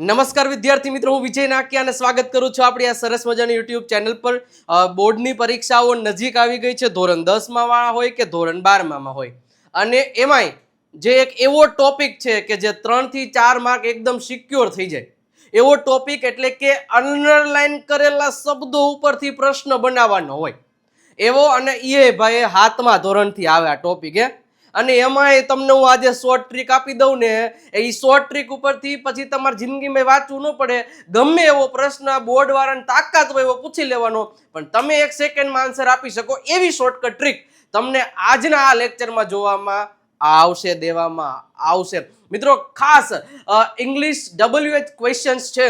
નમસ્કાર વિદ્યાર્થી મિત્રો, હું વિજય નાકિયા અને સ્વાગત કરું છું આપણી આ સરસ મજાની યુટ્યુબ ચેનલ પર. બોર્ડની પરીક્ષાઓ નજીક આવી ગઈ છે, ધોરણ 10માં હોય કે ધોરણ 12માં હોય, અને એમાંય જે એક એવો ટોપિક છે કે જે 3 થી 4 માર્ક એકદમ સિક્યોર થઈ જાય એવો ટોપિક, એટલે કે અંડરલાઈન કરેલા શબ્દો ઉપરથી પ્રશ્ન બનાવવાનો હોય એવો, અને એ ભાઈ 7મા ધોરણથી આવે આ ટોપિક. અને એમાંય તમને હું આજે શોર્ટ ટ્રીક આપી દઉં ને, એ શોર્ટ ટ્રીક ઉપરથી પછી તમારી જિંદગીમાં વાંચવું ન પડે, ગમે એવો પ્રશ્ન બોર્ડ વાળાને તાકાત હોય એવો પૂછી લેવાનો, પણ તમે 1 સેકન્ડમાં આન્સર આપી શકો એવી શોર્ટકટ ટ્રીક તમને આજના આ લેક્ચરમાં જોવામાં આવશે, દેવામાં આવશે. મિત્રો ખાસ ઇંગ્લિશ WH ક્વેશ્ચન્સ છે,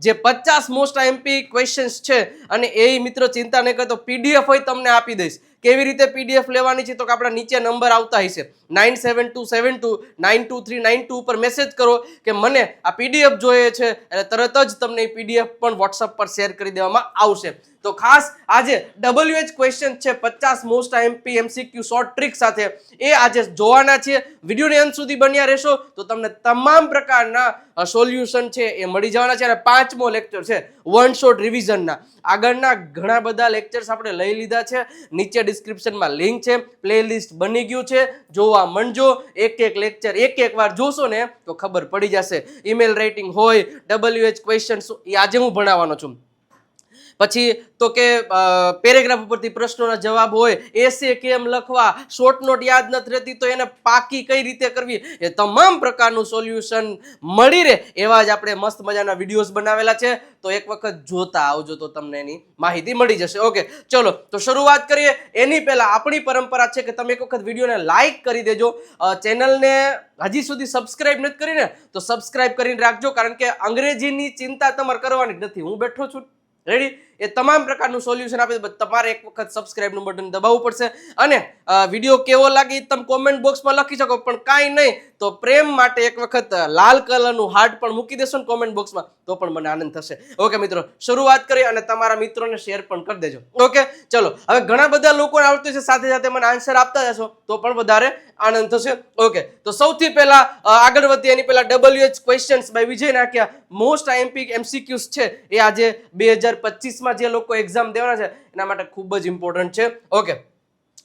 જે 50 મોસ્ટ આઈએમપી ક્વેશ્ચન્સ છે, અને એ મિત્રો ચિંતા નહીં કરતો, PDF હોય તમને આપી દઈશ. કેવી રીતે PDF લેવાની છે તો કે આપણા નીચે નંબર આવતા હશે 9727292392 ઉપર મેસેજ કરો કે મને આ PDF જોઈએ છે, એટલે તરત જ તમને એ PDF પણ WhatsApp પર શેર કરી દેવામાં આવશે. તો ખાસ આજે WH ક્વેશ્ચન છે 50 most IMP MCQ short trick સાથે, એ આજે જોવાના છે. વિડીયોની અંત સુધી બન્યા રહેશો તો તમને તમામ પ્રકારના સોલ્યુશન છે એ મળી જવાના છે. અને 5મો લેક્ચર છે વન શોટ રિવિઝનના. આગળના ઘણા બધા લેક્ચર્સ આપણે લઈ લીધા છે, નીચે ડિસ્ક્રિપ્શનમાં લિંક છે, પ્લેલિસ્ટ બની ગયું છે, જોવા માંડજો. એક લેક્ચર એક વાર જોશો ને તો ખબર પડી જશે. ઈમેલ રાઇટિંગ હોય, WH ક્વેશ્ચન્સ એ આજે હું ભણાવવાનો છું. પછી તો કે પેરેગ્રાફ ઉપરથી પ્રશ્નોના જવાબ હોય, એસે કેમ લખવા, શોર્ટ નોટ યાદ નથી રહેતી તો એને પાકી કઈ રીતે કરવી, એ તમામ પ્રકારનું સોલ્યુશન મળી રહે એવા જ આપણે મસ્ત મજાના વિડીયોઝ બનાવેલા છે. તો એક વખત જોતા આવજો તો તમને એની માહિતી મળી જશે. ઓકે, ચલો તો શરૂઆત કરીએ. એની પહેલા આપણી પરંપરા છે કે તમે એક વખત વિડીયોને લાઈક કરી દેજો. ચેનલને હજી સુધી સબસ્ક્રાઇબ નથી કરીને તો સબસ્ક્રાઇબ કરીને રાખજો, કારણ કે અંગ્રેજીની ચિંતા તમારે કરવાની જ નથી, હું બેઠો છું રેડી. એ તમામ પ્રકારનું સોલ્યુશન આપે, તમારે એક વખત સબસ્ક્રાઇબનું બટન દબાવવું પડશે. અને વિડીયો કેવો લાગે તમે કોમેન્ટ બોક્સમાં લખી શકો, પણ કાંઈ નહીં તો પ્રેમ માટે એક વખત લાલ કલરનું હાર્ટ પણ મૂકી દેશો ને કોમેન્ટ બોક્સમાં તો પણ મને આનંદ થશે. ઓકે મિત્રો, શરૂઆત કરીએ અને તમારા મિત્રોને શેર પણ કરી દેજો. ઓકે ચલો, હવે ઘણા બધા લોકોને આવડતું છે, સાથે સાથે મને આન્સર આપતા જશો તો પણ વધારે આનંદ થશે. ઓકે, તો સૌથી પહેલા આગળ વધીએ એની પહેલા WH ક્વેશ્ચન્સ બાય વિજય નાકિયા મોસ્ટ આઈએમપી MCQs છે, એ આજે 2025માં જે લોકો એક્ઝામ દેવાના છે એના માટે ખૂબ જ ઇમ્પોર્ટન્ટ છે. ઓકે,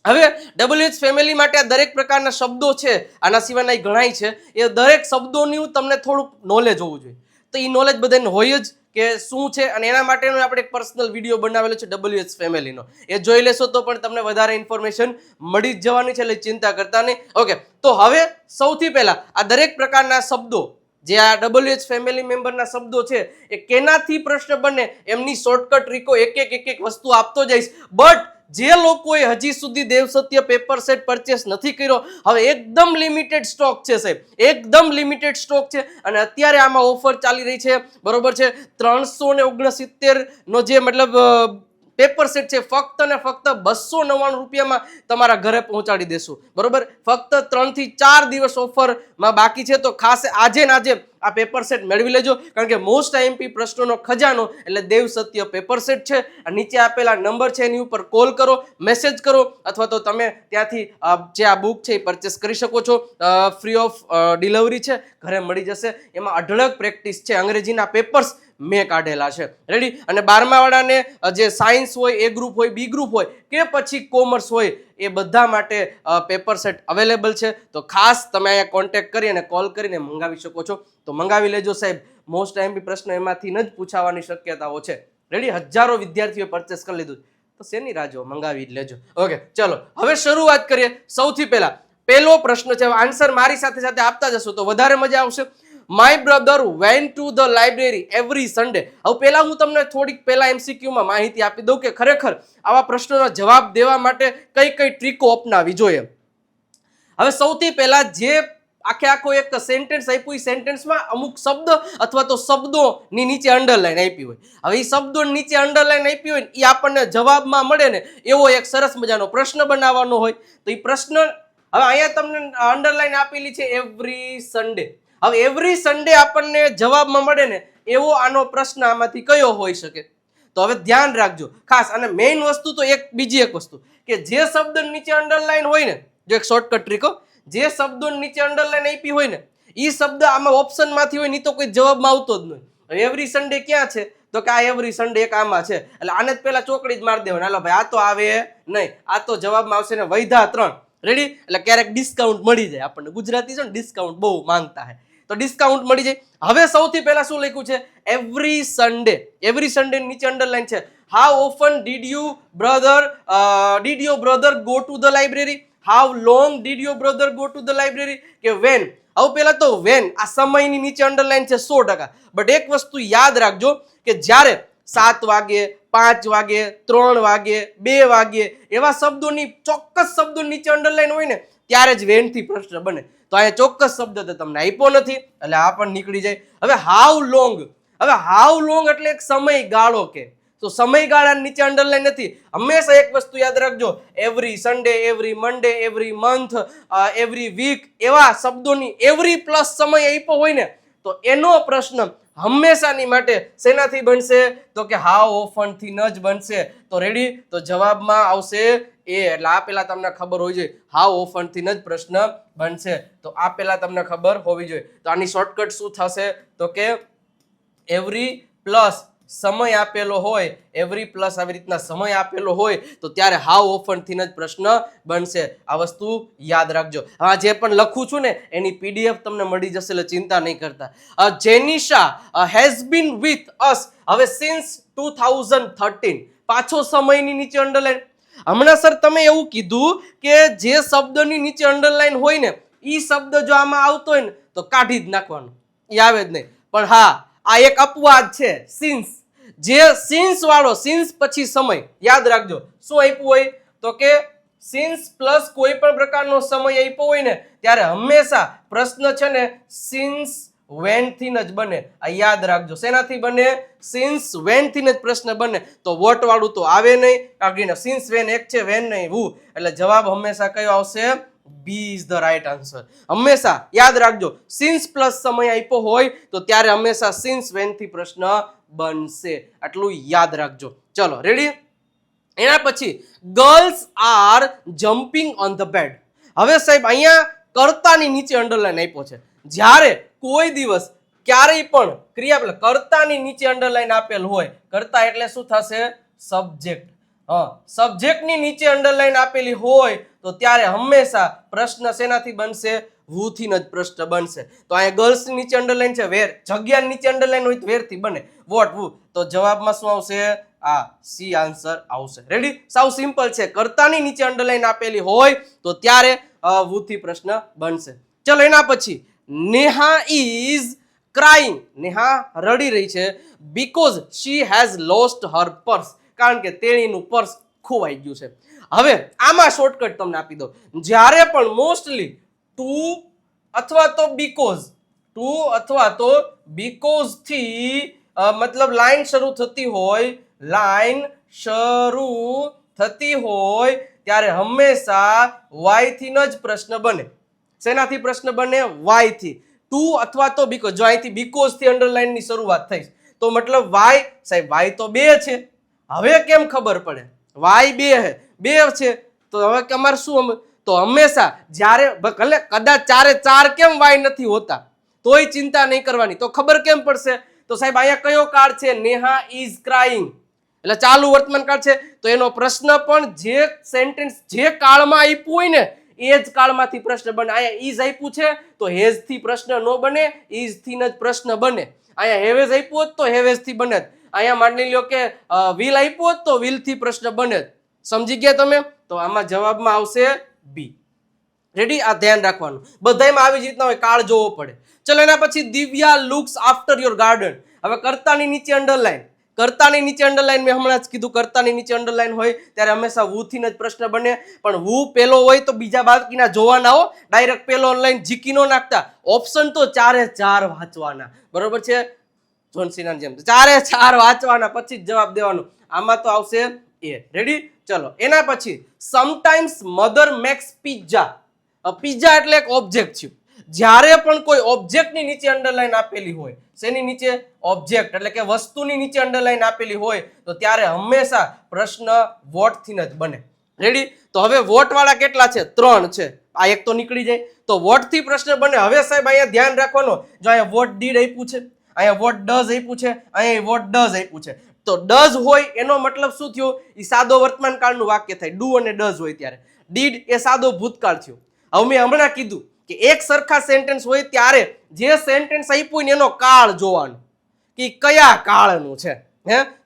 હવે WH ફેમિલી માટે આ દરેક પ્રકારના શબ્દો છે, આના સિવાયના ઘણાય છે, એ દરેક શબ્દોનું તમને થોડુંક નોલેજ હોવું જોઈએ. તો એ નોલેજ બધાને હોય જ કે શું છે, અને એના માટેનો આપણે એક પર્સનલ વિડીયો બનાવેલો છે WH ફેમિલીનો, એ જોઈ લેશો તો પણ તમને વધારે ઇન્ફોર્મેશન મળી જ જવાની છે, એટલે ચિંતા કરતા નહીં. ઓકે, તો હવે સૌથી પહેલા આ દરેક પ્રકારના શબ્દો જે આ WH ફેમિલી મેમ્બરના શબ્દો છે એ કેનાથી પ્રશ્ન બને એમની શોર્ટકટ રીકો એક વસ્તુ આપતો જઈશ. બટ જે લોકોએ હજી સુધી દેવ સત્ય પેપર સેટ પરચેસ નથી કર્યો, હવે એકદમ લિમિટેડ સ્ટોક છે સાહેબ, એકદમ લિમિટેડ સ્ટોક છે, અને અત્યારે આમાં ઓફર ચાલી રહી છે, બરોબર છે. 369 નો જે મતલબ પેપર સેટ છે ફક્ત ને ફક્ત 299 રૂપિયામાં તમારા ઘરે પહોંચાડી દેશું, બરોબર. ફક્ત 3 થી 4 દિવસ ઓફરમાં બાકી છે, તો ખાસ આજે ને આજે આ પેપર સેટ મેળવી લેજો, કારણ કે મોસ્ટ આઈએમપી પ્રશ્નોનો ખજાનો એટલે દેવ સત્ય પેપર સેટ છે. નીચે આપેલા નંબર છે એની ઉપર કોલ કરો, મેસેજ કરો, અથવા તો તમે ત્યાંથી જે આ બુક છે એ પરચેસ કરી શકો છો. ફ્રી ઓફ ડિલિવરી છે, ઘરે મળી જશે. એમાં અઢળક પ્રેક્ટિસ છે, અંગ્રેજીના પેપર્સ મેં કાઢેલા છે, રેડી. અને 12મા વાળાને જે સાયન્સ હોય, એ ગ્રુપ હોય, બી ગ્રુપ હોય કે પછી કોમર્સ હોય, એ બધા માટે પેપર સેટ અવેલેબલ છે. તો ખાસ તમે અહીંયા કોન્ટેક્ટ કરી અને કોલ કરીને મંગાવી શકો છો, તો મંગાવી લેજો સાહેબ. મોસ્ટ આઈએમપી પ્રશ્ન એમાંથી જ પૂછાવાની શક્યતાઓ છે, રેડી. હજારો વિદ્યાર્થીઓ પરચેસ કરી લીધું, તો શેની રાહ જો, મંગાવી જ લેજો. ઓકે ચલો, હવે શરૂઆત કરીએ. સૌથી પહેલો પ્રશ્ન છે, આન્સર મારી સાથે સાથે આપતા જશો તો વધારે મજા આવશે. My brother vent to the library every Sunday. હવે પહેલા હું તમને થોડીક પહેલા MCQમાં માહિતી આપી દઉં કે ખરેખર આવા પ્રશ્નોના જવાબ દેવા માટે કઈ કઈ ટ્રીકો અપનાવી જોઈએ. હવે સૌથી પહેલા જે આખો એક સેન્ટેન્સ આપ્યું, એ સેન્ટેન્સમાં અમુક શબ્દ અથવા તો શબ્દોની નીચે અંડરલાઈન આપી હોય. હવે એ શબ્દોની નીચે અંડરલાઈન આપી હોય ને એ આપણને જવાબમાં મળે ને એવો એક સરસ મજાનો પ્રશ્ન બનાવવાનો હોય. તો એ પ્રશ્ન હવે અહીંયા તમને અંડરલાઈન આપેલી છે એવરી સન્ડે. હવે એવરી સન્ડે આપણને જવાબમાં મળે ને એવો આનો પ્રશ્ન આમાંથી કયો હોઈ શકે? તો હવે ધ્યાન રાખજો ખાસ. અને મેઇન વસ્તુ તો બીજી એક વસ્તુ કે જે શબ્દ નીચે અંડરલાઈન હોય ને, જો એક શોર્ટકટ ટ્રીક, જે શબ્દો નીચે અંડરલાઈન આપી હોય ને ઈ શબ્દ આમાં ઓપ્શનમાંથી હોય નહીં તો કોઈ જવાબમાં આવતો જ નહીં. એવરી સન્ડે ક્યાં છે? તો કે આ એવરી સન્ડે એક આમાં છે, એટલે આને જ પેલા ચોકડી જ મારી દેવાની. હાલો ભાઈ, આ તો આવે નહીં, આ તો જવાબમાં આવશે ને વૈધા 3. રેડી? એટલે ક્યારેક ડિસ્કાઉન્ટ મળી જાય આપણને. ગુજરાતી છે ને ડિસ્કાઉન્ટ બહુ માંગતા છે, તો ડિસ્કાઉન્ટ મળી જાય. હવે સૌથી પહેલા શું લખ્યું છે? Every Sunday. એવરી સન્ડે નીચે અંડરલાઈન છે. How often did you brother go to the library? How long did your brother go to the library? કે વેન. હવે પેલા તો વેન, આ સમયની નીચે અંડરલાઈન છે 100%. બટ એક વસ્તુ યાદ રાખજો કે જ્યારે 7 વાગે, 5 વાગે, 3 વાગે, 2 વાગે એવા શબ્દોની ચોક્કસ શબ્દો નીચે અંડરલાઈન હોય ને ત્યારે જ વેન થી પ્રશ્ન બને. તો અહીંયા ચોક્કસ શબ્દ તો તમને આપ્યો નથી, એટલે આ પણ નીકળી જાય. હવે હાઉ લોંગ. હવે હાઉ લોંગ એટલે એક સમયગાળો કે, તો સમયગાળા નીચે અંડરલાઈન નથી. હંમેશા એક વસ્તુ યાદ રાખજો, એવરી સન્ડે, એવરી મંડે, એવરી મંથ, એવરી વીક એવા શબ્દોની એવરી પ્લસ સમય આપ્યો હોય ને તો એનો પ્રશ્ન હંમેશાની માટે શેનાથી બનશે? તો કે હાઉ ઓફન થી ન જ બનશે. તો રેડી? તો જવાબમાં આવશે એ. એટલે આ પેલા તમને ખબર હોવી જોઈએ, હાઉ ઓફન થી જ પ્રશ્ન બનશે. તો આ પેલા તમને ખબર હોવી જોઈએ. તો આની શોર્ટકટ શું થશે? તો કે એવરી પ્લસ સમય આપેલો હોય, એવરી પ્લસ આવી રીતના સમય આપેલો હોય તો ત્યારે હાઉ ઓફન થી જ પ્રશ્ન બનશે. આ વસ્તુ યાદ રાખજો. હા, જે પણ લખું છું ને એની પીડીએફ તમને મળી જશે, એટલે ચિંતા નહીં કરતા. Jenisha has been with us હવે સિન્સ 2013. પાછો સમયની નીચે અંડરલાઈન. હમણાં સર તમે એવું કીધું કે જે શબ્દની નીચે અંડરલાઈન હોય ને ઈ શબ્દ જો આમાં આવતો હોય ને તો કાઢી જ નાખવાનો, એ આવે જ નહીં. પણ હા, આ એક અપવાદ છે, સિન્સ. જે સિન્સ વાળો, સિન્સ પછી સમય યાદ રાખજો. શું આપ્યું હોય? તો કે સિન્સ પ્લસ કોઈ પણ પ્રકારનો સમય આપ્યો હોય ને ત્યારે હંમેશા પ્રશ્ન છે ને સિન્સ વેન થી જ બને. આ યાદ રાખજો. શેનાથી બને? સિન્સ વેન થી જ પ્રશ્ન બને. તો વોટ વાળું તો આવે નહીં, કારણ કે સિન્સ વેન એક છે, વેન નહીં વુ. એટલે જવાબ હંમેશા કયો આવશે? B is the right answer. હંમેશા યાદ રાખજો, સિન્સ પ્લસ સમય આપ્યો હોય તો ત્યારે હંમેશા સિન્સ વેન થી પ્રશ્ન બનશે. આટલું યાદ રાખજો. ચલો રેડી? એના પછી girls are jumping on the bed. હવે સાહેબ અહીંયા કર્તાની નીચે અંડરલાઈન આપ્યો છે. જ્યારે કોઈ દિવસ ક્યારેય પણ ક્રિયા પેલા કર્તાની નીચે અંડરલાઈન આપેલ હોય, કર્તા એટલે શું થશે? સબ્જેક્ટ. સબ્જેક્ટની નીચે અંડરલાઈન આપેલી હોય તો ત્યારે હંમેશા પ્રશ્ન શેનાથી બનશે? વુ થી જ પ્રશ્ન બનશે. તો અહીંયા ગર્લ્સ ની નીચે અંડરલાઈન છે વેર, જગ્યા નીચે અંડરલાઈન હોય તો વેર થી બને. વોટ વુ. તો જવાબમાં શું આવશે? આ સી આન્સર આવશે. રેડી? સાવ સિમ્પલ છે. કર્તાની નીચે અંડરલાઈન આપેલી હોય તો ત્યારે વુ થી પ્રશ્ન બનશે. ચલો એના પછી નેહા ઇઝ ક્રાઇંગ. નેહા રડી રહી છે because she has lost her purse. કારણ કે તેણીનું પર્સ ખોવાઈ ગયું છે. હવે આમાં શોર્ટકટ તમને આપી દો. જ્યારે પણ મોસ્ટલી ટુ અથવા તો બીકોઝ, ટુ અથવા તો બીકોઝ થી મતલબ લાઈન શરૂ થતી હોય, લાઈન શરૂ થતી હોય ત્યારે હંમેશા વાય થી જ પ્રશ્ન બને. શેનાથી પ્રશ્ન બને? વાય થી. ટુ અથવા તો બીકોઝ. જો અહીંથી બીકોઝ થી અંડરલાઈન ની શરૂઆત થઈ તો મતલબ વાય. સાહેબ વાય તો 2 છે. હવે કેમ ખબર પડે? વાય 2 છે તો હવે અમારે શું? તો હંમેશા જ્યારે ભલે કદાચ 4 કેમ વાય નથી હોતા તોય ચિંતા નહીં કરવાની. તો ખબર કેમ પડશે? તો સાહેબ અહીંયા કયો કાળ છે? નેહા ઇઝ ક્રાઇંગ, એટલે ચાલુ વર્તમાન કાળ છે. તો એનો પ્રશ્ન પણ જે સેન્ટેન્સ જે કાળમાં આપ્યું હોય ને એ જ કાળમાંથી પ્રશ્ન બને. અહીંયા ઇઝ આપ્યું છે તો હેઝ થી પ્રશ્ન ન બને, ઇઝ થી જ પ્રશ્ન બને. અહીંયા હેવેઝ આપ્યું હોત તો હેવેઝ થી બને. અહીંયા માની લો કે વિલ આપ્યું હોત તો વિલ થી પ્રશ્ન બને. સમજી ગયા તમે? તો આમાં જવાબમાં આવશે બી. રેડી? આ ધ્યાન રાખવાનું. બધાયમાં આવી જ રીતના હોય, કાળ જોવો પડે. ચલો એના પછી Divya looks after your garden. હવે કર્તાની નીચે અંડરલાઈન. કર્તાની નીચે અંડરલાઈન મેં હમણાં જ કીધું, કર્તાની નીચે અંડરલાઈન હોય ત્યારે હંમેશા વુ થી જ પ્રશ્ન બને. પણ વુ પેલો હોય તો બીજા બાકીના જોવાના હો. ડાયરેક્ટ પેલો ઓનલાઈન જીકી નો નાખતા. ઓપ્શન તો 4 વાંચવાના. બરોબર છે? જોનસીના જેમ 4 વાંચવાના પછી જ જવાબ દેવાનો. આમાં તો આવશે એ. રેડી? ચલો એના પછી sometimes mother makes pizza. Pizza એટલે એક ઓબ્જેક્ટ છે. જ્યારે પણ કોઈ ઓબ્જેક્ટની નીચે અંડરલાઈન આપેલી હોય, શેની નીચે? ઓબ્જેક્ટ એટલે કે વસ્તુની નીચે અંડરલાઈન આપેલી હોય તો ત્યારે હંમેશા પ્રશ્ન વોટ થી જ બને. રેડી? તો હવે વોટ વાળા કેટલા છે? 3 છે. આ એક તો નીકળી જાય. તો વોટ થી પ્રશ્ન બને. હવે સાહેબ અહીંયા ધ્યાન રાખવાનો, જો અહીંયા વોટ ડીડ આપ્યું છે, અહીંયા વોટ ડઝ આપ્યું છે, અહીંયા વોટ ડઝ આપ્યું છે. તો ડઝ હોય એનો મતલબ શું થયો? એ સાદો વર્તમાન કાળનું વાક્ય થાય. ડુ અને ડઝ હોય ત્યારે. ડીડ એ સાદો ભૂતકાળ થયો. હવે મેં હમણાં કીધું કે એક સરખા સેન્ટેન્સ હોય ત્યારે જે સેન્ટેન્સ આપ્યું ને એનો કાળ જોવાનો કે કયા કાળનું છે.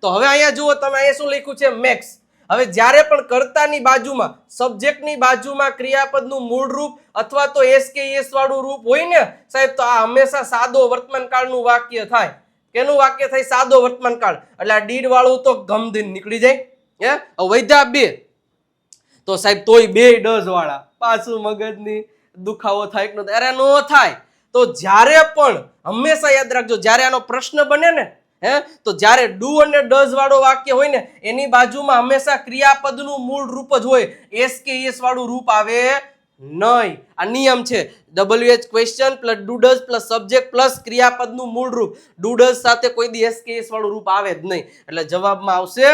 તો હવે અહીંયા જુઓ તમે, અહીંયા શું લખ્યું છે? મેક્સ. હવે જ્યારે પણ કર્તાની બાજુમાં, સબ્જેક્ટની બાજુમાં ક્રિયાપદનું મૂળ રૂપ અથવા તો એસ કે એસ વાળું રૂપ હોય ને સાહેબ, તો આ હંમેશા સાદો વર્તમાન કાળનું વાક્ય થાય. કેનું વાક્ય થાય? સાદો વર્તમાન કાળ. એટલે આ ડીડ વાળું તો ગમદીન નીકળી જાય. વૈધા બે તો સાહેબ તોય બે ડઝ વાળા, પાછું મગજની દુખાવો થાય કે ન થાય? અરે નો થાય. તો જ્યારે પણ હંમેશા યાદ રાખજો, જ્યારે આનો પ્રશ્ન બને ને તો જ્યારે ડુ અને ડઝ વાળો વાક્ય હોય ને એની બાજુમાં હંમેશા ક્રિયાપદનું મૂળ રૂપ જ હોય, એસ કે એસ વાળું રૂપ આવે નહીં. આ નિયમ છે. WH question plus do does plus subject plus ક્રિયાપદનું મૂળ રૂપ. ડુ ડઝ સાથે કોઈ દી એસ કે એસ વાળું રૂપ આવે જ નહીં. એટલે જવાબમાં આવશે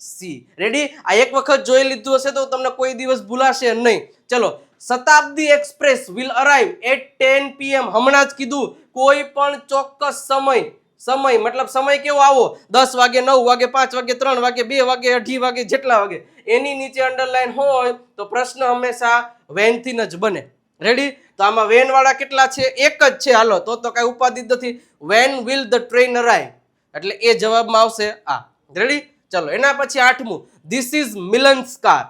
સી. રેડી? આ એક વખત જોઈ લીધું હશે તો તમને કોઈ દિવસ ભૂલાશે નહીં. ચલો, Shatabdi express will arrive at 10 PM. હમણાં જ કીધું, કોઈ પણ ચોક્કસ સમય મતલબ સમય કેવો આવો? 10 વાગે, 9 વાગે, 5 વાગે, 3 વાગે, 2 વાગે, 2:30 વાગે, જેટલા વાગે. એની નીચે અંડરલાઈન હોય તો પ્રશ્ન હંમેશા વેન થી જ બને. રેડી? તો આમાં વેન વાળા કેટલા છે? એક જ છે. હાલો, તો કઈ ઉપાધિ નથી. When will the train arrive, એટલે એ જવાબમાં આવશે આ. રેડી? ચલો, એના પછી 8મું, ધીસ ઇઝ મિલન્સ કાર.